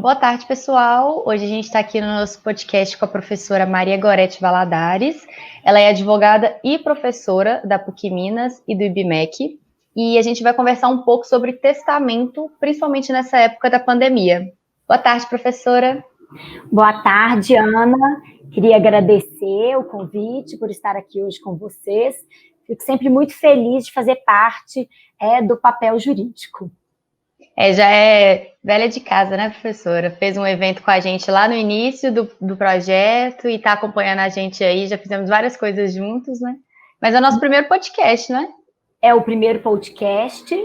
Boa tarde, pessoal. Hoje a gente está aqui no nosso podcast com a professora Maria Gorete Valadares. Ela é advogada e professora da PUC Minas e do IBMEC. E a gente vai conversar um pouco sobre testamento, principalmente nessa época da pandemia. Boa tarde, professora. Boa tarde, Ana. Queria agradecer o convite por estar aqui hoje com vocês. Fico sempre muito feliz de fazer parte do papel jurídico. Já é velha de casa, né, professora? Fez um evento com a gente lá no início do projeto e está acompanhando a gente aí. Já fizemos várias coisas juntos, né? Mas é o nosso primeiro podcast, né? É o primeiro podcast.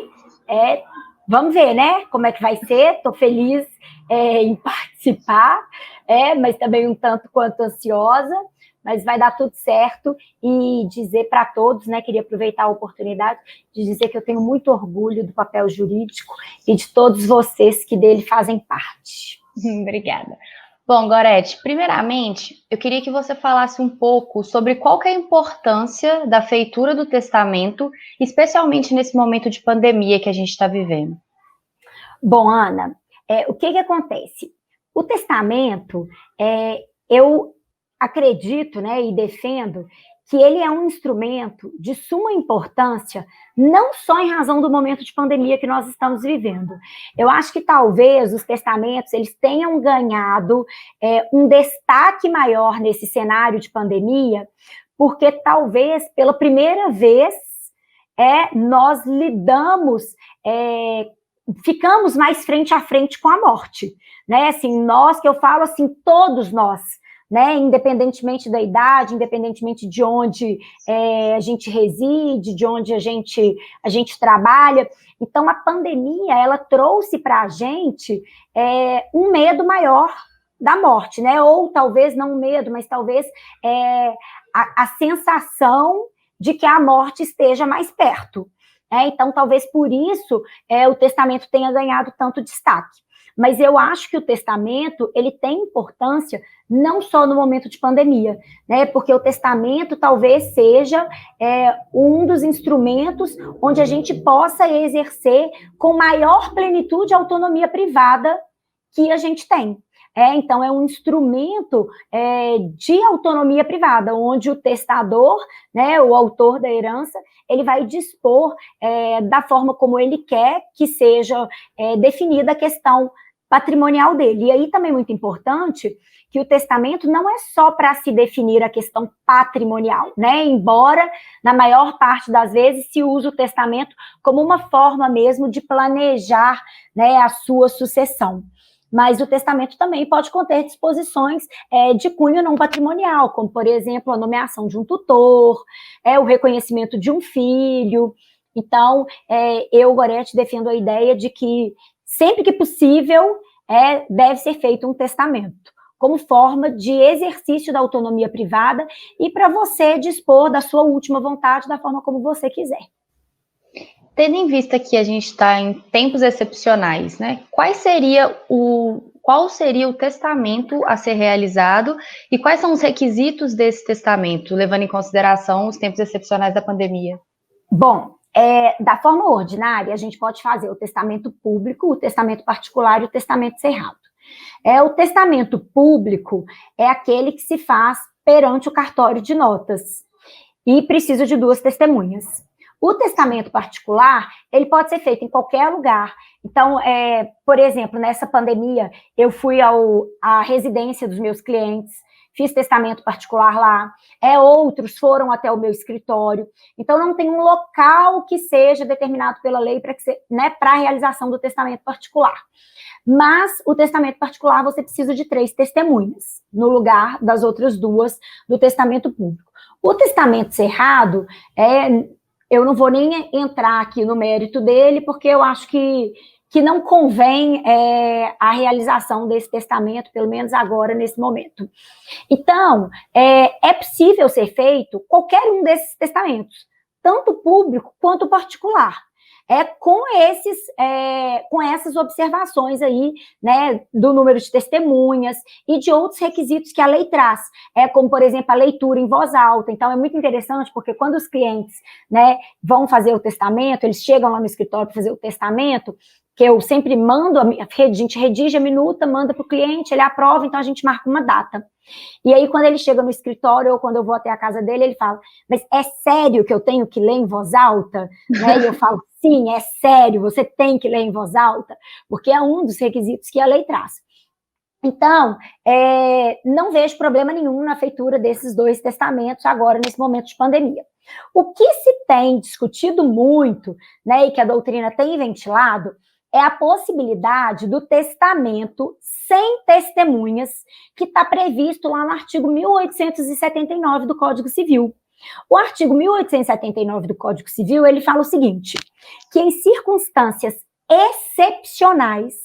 Vamos ver, né? Como é que vai ser. Estou feliz em participar, mas também um tanto quanto ansiosa. Mas vai dar tudo certo e dizer para todos, né, queria aproveitar a oportunidade de dizer que eu tenho muito orgulho do papel jurídico e de todos vocês que dele fazem parte. Obrigada. Bom, Gorete, primeiramente, eu queria que você falasse um pouco sobre qual que é a importância da feitura do testamento, especialmente nesse momento de pandemia que a gente está vivendo. Bom, Ana, o que acontece? O testamento, eu acredito, né, e defendo que ele é um instrumento de suma importância, não só em razão do momento de pandemia que nós estamos vivendo. Eu acho que talvez os testamentos eles tenham ganhado um destaque maior nesse cenário de pandemia, porque talvez pela primeira vez nós ficamos mais frente a frente com a morte, né? Assim, nós, que eu falo assim, todos nós, né? Independentemente da idade, independentemente de onde a gente reside, de onde a gente trabalha. Então, a pandemia, ela trouxe para a gente um medo maior da morte, né? Ou talvez não um medo, mas talvez a sensação de que a morte esteja mais perto. Então, talvez por isso o testamento tenha ganhado tanto destaque. Mas eu acho que o testamento ele tem importância não só no momento de pandemia, né? Porque o testamento talvez seja um dos instrumentos onde a gente possa exercer com maior plenitude a autonomia privada que a gente tem. Então, é um instrumento de autonomia privada, onde o testador, né, o autor da herança, ele vai dispor da forma como ele quer que seja definida a questão patrimonial dele. E aí também é muito importante que o testamento não é só para se definir a questão patrimonial, né? Embora, na maior parte das vezes, se use o testamento como uma forma mesmo de planejar, né, a sua sucessão. Mas o testamento também pode conter disposições de cunho não patrimonial, como, por exemplo, a nomeação de um tutor, o reconhecimento de um filho. Então, eu, Gorete, defendo a ideia de que, sempre que possível, deve ser feito um testamento, como forma de exercício da autonomia privada e para você dispor da sua última vontade da forma como você quiser. Tendo em vista que a gente está em tempos excepcionais, né? Qual seria o testamento a ser realizado e quais são os requisitos desse testamento, levando em consideração os tempos excepcionais da pandemia? Bom, da forma ordinária, a gente pode fazer o testamento público, o testamento particular e o testamento cerrado. O testamento público é aquele que se faz perante o cartório de notas e precisa de 2 testemunhas. O testamento particular, ele pode ser feito em qualquer lugar. Então, por exemplo, nessa pandemia, eu fui à residência dos meus clientes, fiz testamento particular lá, outros foram até o meu escritório. Então, não tem um local que seja determinado pela lei para a realização do testamento particular. Mas o testamento particular, você precisa de 3 testemunhas, no lugar das outras 2 do testamento público. O testamento cerrado eu não vou nem entrar aqui no mérito dele, porque eu acho que não convém a realização desse testamento, pelo menos agora, nesse momento. Então, é possível ser feito qualquer um desses testamentos, tanto público quanto particular. com essas observações aí, né, do número de testemunhas e de outros requisitos que a lei traz, como, por exemplo, a leitura em voz alta. Então, é muito interessante, porque quando os clientes, né, vão fazer o testamento, eles chegam lá no escritório para fazer o testamento, que eu sempre mando, a gente redige a minuta, manda para o cliente, ele aprova, então a gente marca uma data. E aí, quando ele chega no escritório ou quando eu vou até a casa dele, ele fala, mas é sério que eu tenho que ler em voz alta? Né? E eu falo, sim, é sério, você tem que ler em voz alta, porque é um dos requisitos que a lei traz. Então, não vejo problema nenhum na feitura desses 2 testamentos agora, nesse momento de pandemia. O que se tem discutido muito, né, e que a doutrina tem ventilado, é a possibilidade do testamento sem testemunhas, que está previsto lá no artigo 1879 do Código Civil. O artigo 1879 do Código Civil, ele fala o seguinte, que em circunstâncias excepcionais,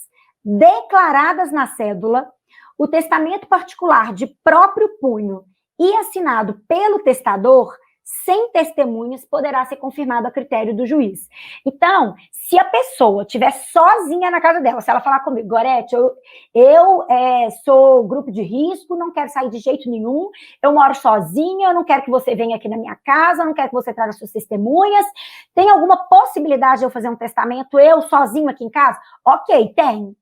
declaradas na cédula, o testamento particular de próprio punho e assinado pelo testador, sem testemunhas, poderá ser confirmado a critério do juiz. Então, se a pessoa estiver sozinha na casa dela, se ela falar comigo, Gorete, eu sou grupo de risco, não quero sair de jeito nenhum, eu moro sozinha, eu não quero que você venha aqui na minha casa, eu não quero que você traga suas testemunhas, tem alguma possibilidade de eu fazer um testamento eu sozinho aqui em casa? Ok, tem.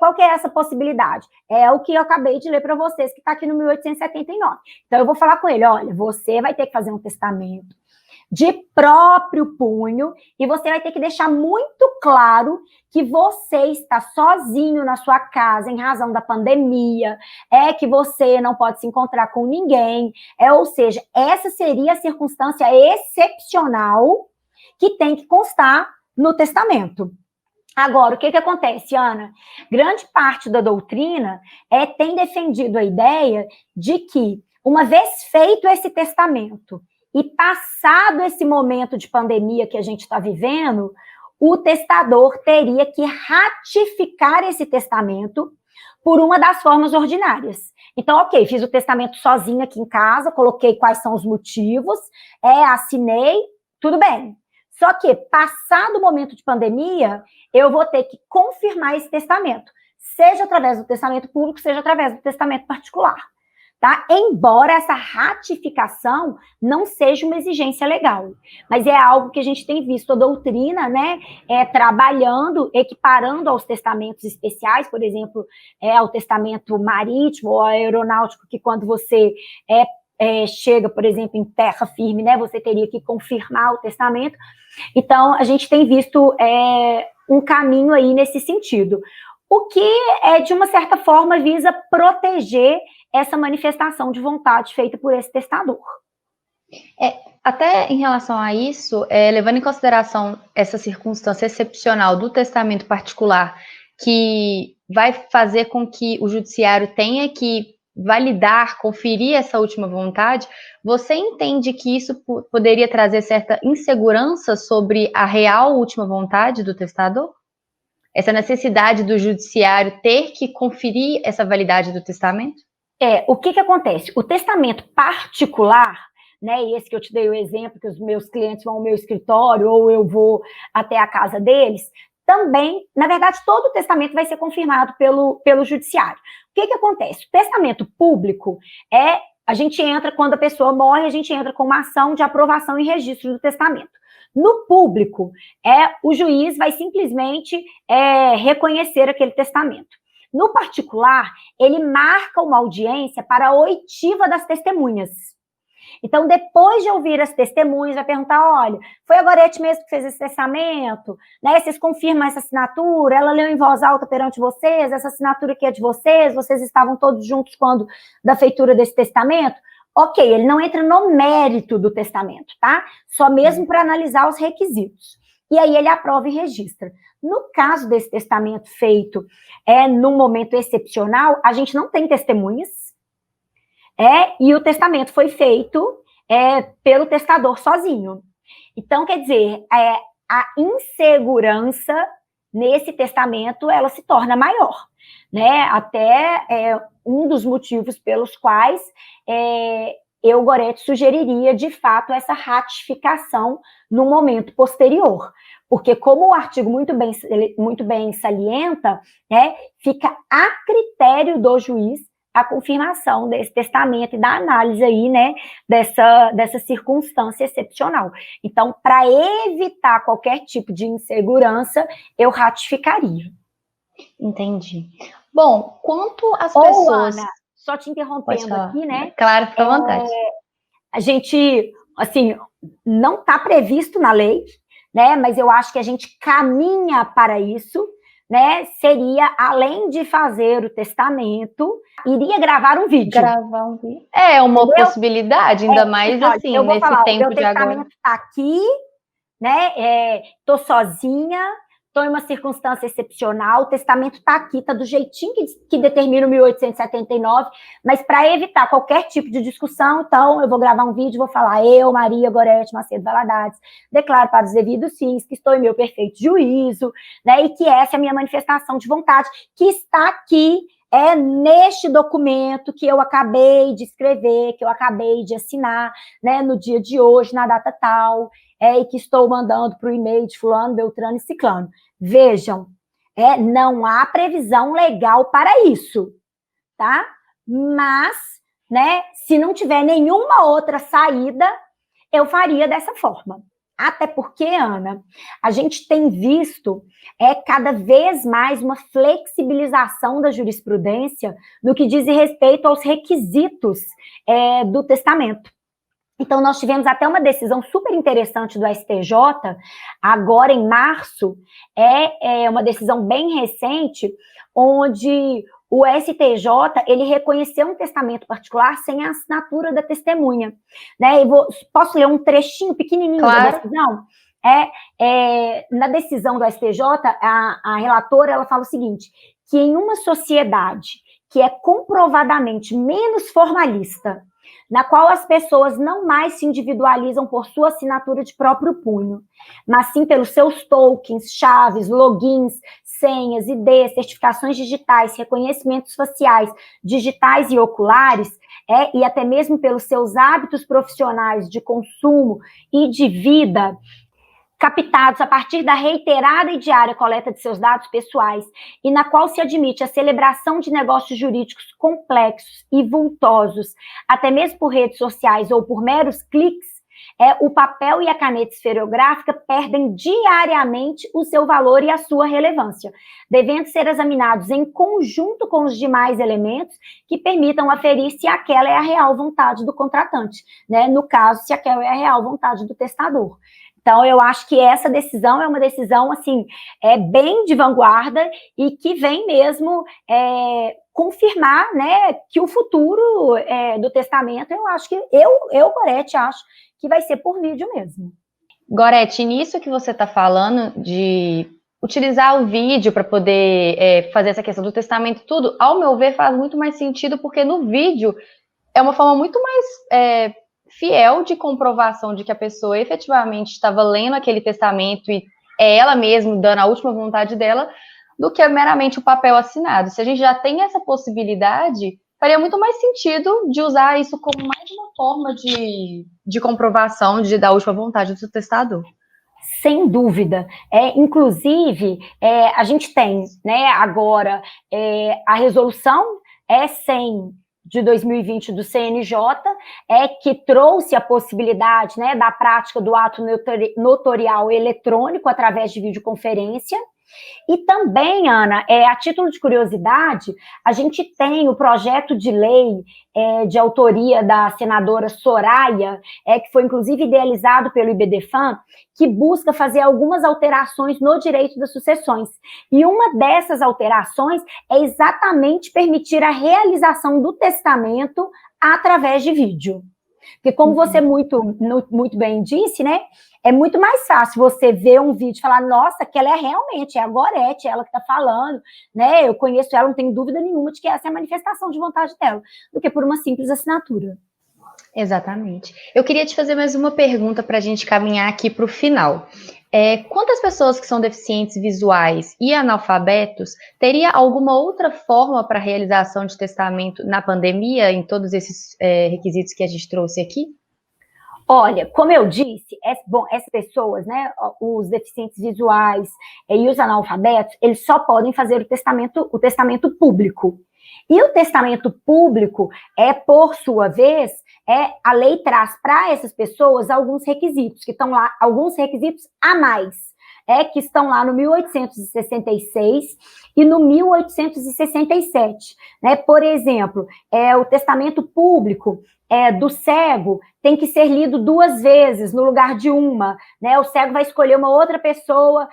Qual que é essa possibilidade? É o que eu acabei de ler para vocês, que está aqui no 1879. Então, eu vou falar com ele, olha, você vai ter que fazer um testamento de próprio punho e você vai ter que deixar muito claro que você está sozinho na sua casa em razão da pandemia, que você não pode se encontrar com ninguém, ou seja, essa seria a circunstância excepcional que tem que constar no testamento. Agora, o que acontece, Ana? Grande parte da doutrina tem defendido a ideia de que, uma vez feito esse testamento e passado esse momento de pandemia que a gente está vivendo, o testador teria que ratificar esse testamento por uma das formas ordinárias. Então, ok, fiz o testamento sozinha aqui em casa, coloquei quais são os motivos, assinei, tudo bem. Só que, passado o momento de pandemia, eu vou ter que confirmar esse testamento, seja através do testamento público, seja através do testamento particular, tá? Embora essa ratificação não seja uma exigência legal, mas é algo que a gente tem visto a doutrina, né, trabalhando, equiparando aos testamentos especiais, por exemplo, ao testamento marítimo ou aeronáutico, que quando você chega, por exemplo, em terra firme, né, você teria que confirmar o testamento. Então, a gente tem visto um caminho aí nesse sentido. O que, de uma certa forma, visa proteger essa manifestação de vontade feita por esse testador. Até em relação a isso, levando em consideração essa circunstância excepcional do testamento particular, que vai fazer com que o judiciário tenha que validar, conferir essa última vontade, você entende que isso poderia trazer certa insegurança sobre a real última vontade do testador? Essa necessidade do judiciário ter que conferir essa validade do testamento? O que acontece? O testamento particular, né, e esse que eu te dei o exemplo, que os meus clientes vão ao meu escritório ou eu vou até a casa deles, também, na verdade, todo o testamento vai ser confirmado pelo judiciário. O que acontece? O testamento público a gente entra, quando a pessoa morre, a gente entra com uma ação de aprovação e registro do testamento. No público, o juiz vai simplesmente reconhecer aquele testamento. No particular, ele marca uma audiência para a oitiva das testemunhas. Então, depois de ouvir as testemunhas, vai perguntar, olha, foi a Gorete mesmo que fez esse testamento? Né? Vocês confirmam essa assinatura? Ela leu em voz alta perante vocês? Essa assinatura aqui é de vocês? Vocês estavam todos juntos quando da feitura desse testamento? Ok, ele não entra no mérito do testamento, tá? Só mesmo para analisar os requisitos. E aí ele aprova e registra. No caso desse testamento feito num momento excepcional, a gente não tem testemunhas, e o testamento foi feito pelo testador sozinho. Então, quer dizer, a insegurança nesse testamento, ela se torna maior, né? Até um dos motivos pelos quais eu, Gorete, sugeriria, de fato, essa ratificação no momento posterior. Porque, como o artigo muito bem salienta, né, fica a critério do juiz a confirmação desse testamento e da análise aí, né, dessa circunstância excepcional. Então, para evitar qualquer tipo de insegurança, eu ratificaria. Entendi. Bom, quanto às pessoas... Ana, só te interrompendo aqui, né? Claro, fica à vontade. A gente, assim, não está previsto na lei, né? Mas eu acho que a gente caminha para isso, né? Seria, além de fazer o testamento, iria gravar um vídeo. Gravar um vídeo. É uma possibilidade, ainda mais assim, eu vou nesse falar, tempo o meu de agora. testamento está aqui, né? Tô sozinha, estou em uma circunstância excepcional, o testamento está aqui, está do jeitinho que determina o 1879, mas para evitar qualquer tipo de discussão, então eu vou gravar um vídeo, vou falar, eu, Maria Gorete Macedo Valadares, declaro para os devidos fins que estou em meu perfeito juízo, né, e que essa é a minha manifestação de vontade, que está aqui, neste documento que eu acabei de escrever, que eu acabei de assinar, né, no dia de hoje, na data tal, e que estou mandando para o e-mail de fulano, beltrano e ciclano. Vejam, não há previsão legal para isso, tá? Mas, né, se não tiver nenhuma outra saída, eu faria dessa forma. Até porque, Ana, a gente tem visto cada vez mais uma flexibilização da jurisprudência no que diz respeito aos requisitos do testamento. Então, nós tivemos até uma decisão super interessante do STJ, agora em março, uma decisão bem recente, onde o STJ, ele reconheceu um testamento particular sem a assinatura da testemunha. Né? Posso ler um trechinho pequenininho da decisão? Na decisão do STJ, a relatora, ela fala o seguinte, que em uma sociedade que é comprovadamente menos formalista, na qual as pessoas não mais se individualizam por sua assinatura de próprio punho, mas sim pelos seus tokens, chaves, logins, senhas, IDs, certificações digitais, reconhecimentos faciais, digitais e oculares, e até mesmo pelos seus hábitos profissionais de consumo e de vida, captados a partir da reiterada e diária coleta de seus dados pessoais, e na qual se admite a celebração de negócios jurídicos complexos e vultosos, até mesmo por redes sociais ou por meros cliques, o papel e a caneta esferográfica perdem diariamente o seu valor e a sua relevância, devendo ser examinados em conjunto com os demais elementos que permitam aferir se aquela é a real vontade do contratante, né? No caso, se aquela é a real vontade do testador. Então, eu acho que essa decisão é uma decisão, assim, bem de vanguarda e que vem mesmo confirmar, né, que o futuro do testamento, eu acho que, Gorete, acho que vai ser por vídeo mesmo. Gorete, nisso que você está falando de utilizar o vídeo para poder fazer essa questão do testamento, tudo, ao meu ver, faz muito mais sentido, porque no vídeo é uma forma muito mais fiel de comprovação de que a pessoa efetivamente estava lendo aquele testamento e é ela mesma dando a última vontade dela, do que meramente o papel assinado. Se a gente já tem essa possibilidade, faria muito mais sentido de usar isso como mais uma forma de comprovação da última vontade do testador. Sem dúvida. Inclusive, a gente tem, né, agora a resolução 100 de 2020 do CNJ, que trouxe a possibilidade, né, da prática do ato notorial eletrônico através de videoconferência. E também, Ana, a título de curiosidade, a gente tem o projeto de lei de autoria da senadora Soraya, que foi inclusive idealizado pelo IBDFAN, que busca fazer algumas alterações no direito das sucessões. E uma dessas alterações é exatamente permitir a realização do testamento através de vídeo. Porque como você muito bem disse, né, é muito mais fácil você ver um vídeo e falar, nossa, que ela realmente, é a Gorete, ela que está falando, né, eu conheço ela, não tenho dúvida nenhuma de que essa é a manifestação de vontade dela, do que por uma simples assinatura. Exatamente. Eu queria te fazer mais uma pergunta para a gente caminhar aqui para o final. Quantas pessoas que são deficientes visuais e analfabetos teria alguma outra forma para realização de testamento na pandemia, em todos esses requisitos que a gente trouxe aqui? Olha, como eu disse, essas pessoas, né, os deficientes visuais e os analfabetos, eles só podem fazer o testamento público. E o testamento público por sua vez, a lei traz para essas pessoas alguns requisitos, que estão lá, alguns requisitos a mais, que estão lá no 1866 e no 1867. Né? Por exemplo, o testamento público do cego tem que ser lido 2 vezes no lugar de uma, né? O cego vai escolher uma outra pessoa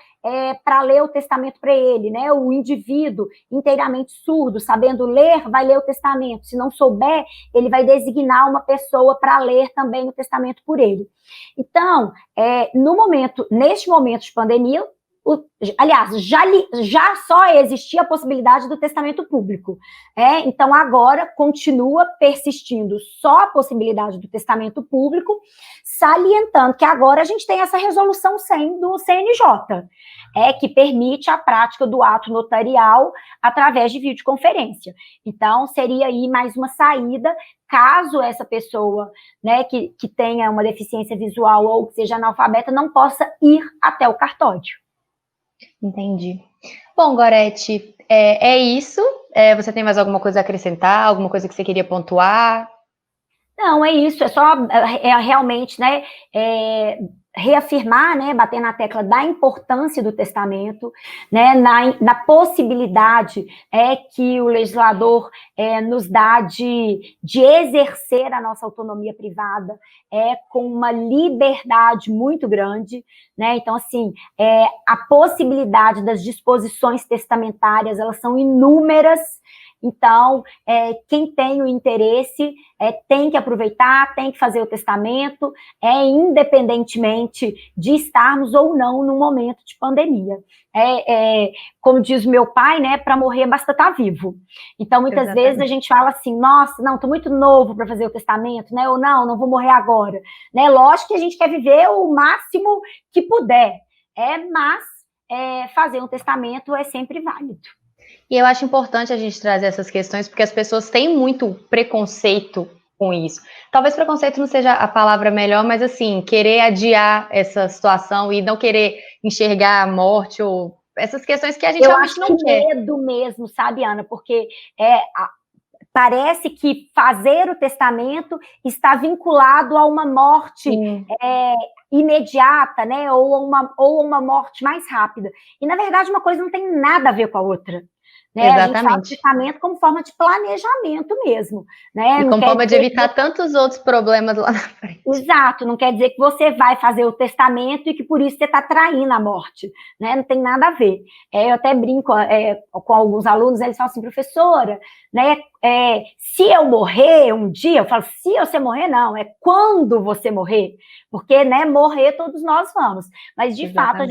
para ler o testamento para ele, né? O indivíduo inteiramente surdo, sabendo ler, vai ler o testamento. Se não souber, ele vai designar uma pessoa para ler também o testamento por ele. Então, neste momento de pandemia, aliás, já só existia a possibilidade do testamento público. Então, agora continua persistindo só a possibilidade do testamento público, salientando que agora a gente tem essa resolução 100 do CNJ, que permite a prática do ato notarial através de videoconferência. Então, seria aí mais uma saída, caso essa pessoa, né, que tenha uma deficiência visual ou que seja analfabeta, não possa ir até o cartório. Entendi. Bom, Gorete, é isso. Você tem mais alguma coisa a acrescentar? Alguma coisa que você queria pontuar? Não, é isso. É só realmente, né, reafirmar, né, bater na tecla da importância do testamento, né, na possibilidade que o legislador nos dá de exercer a nossa autonomia privada com uma liberdade muito grande, né? Então, assim, a possibilidade das disposições testamentárias, elas são inúmeras. Então, quem tem o interesse tem que aproveitar, tem que fazer o testamento, independentemente de estarmos ou não num momento de pandemia. Como diz meu pai, né, para morrer basta estar vivo. Então, muitas vezes a gente fala assim, nossa, não, estou muito novo para fazer o testamento, né, ou não vou morrer agora. Né? Lógico que a gente quer viver o máximo que puder, mas fazer um testamento é sempre válido. E eu acho importante a gente trazer essas questões, porque as pessoas têm muito preconceito com isso. Talvez preconceito não seja a palavra melhor, mas assim, querer adiar essa situação e não querer enxergar a morte ou essas questões que a gente realmente não quer. Eu acho medo mesmo, sabe, Ana? Porque parece que fazer o testamento está vinculado a uma morte imediata, né? Ou uma morte mais rápida. E, na verdade, uma coisa não tem nada a ver com a outra. Né? A gente faz o testamento como forma de planejamento mesmo. Né? E como forma de evitar tantos outros problemas lá na frente. Exato, não quer dizer que você vai fazer o testamento e que por isso você está traindo a morte. Né? Não tem nada a ver. Eu até brinco com alguns alunos, eles falam assim, professora, né, se eu morrer um dia, eu falo, se você morrer, não, é quando você morrer. Porque, né, morrer todos nós vamos. Mas, de fato,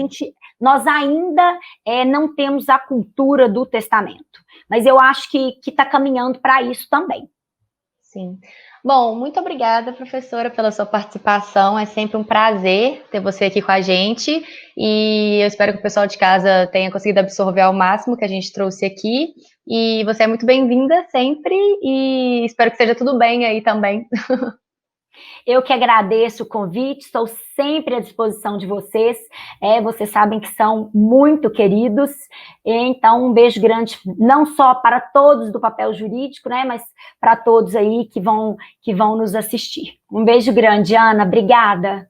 nós ainda não temos a cultura do testamento. Mas eu acho que está caminhando para isso também. Sim. Bom, muito obrigada, professora, pela sua participação. É sempre um prazer ter você aqui com a gente. E eu espero que o pessoal de casa tenha conseguido absorver ao máximo que a gente trouxe aqui. E você é muito bem-vinda sempre. E espero que seja tudo bem aí também. Eu que agradeço o convite, estou sempre à disposição de vocês. Vocês sabem que são muito queridos. Então, um beijo grande, não só para todos do papel jurídico, né, mas para todos aí que vão nos assistir. Um beijo grande, Ana. Obrigada.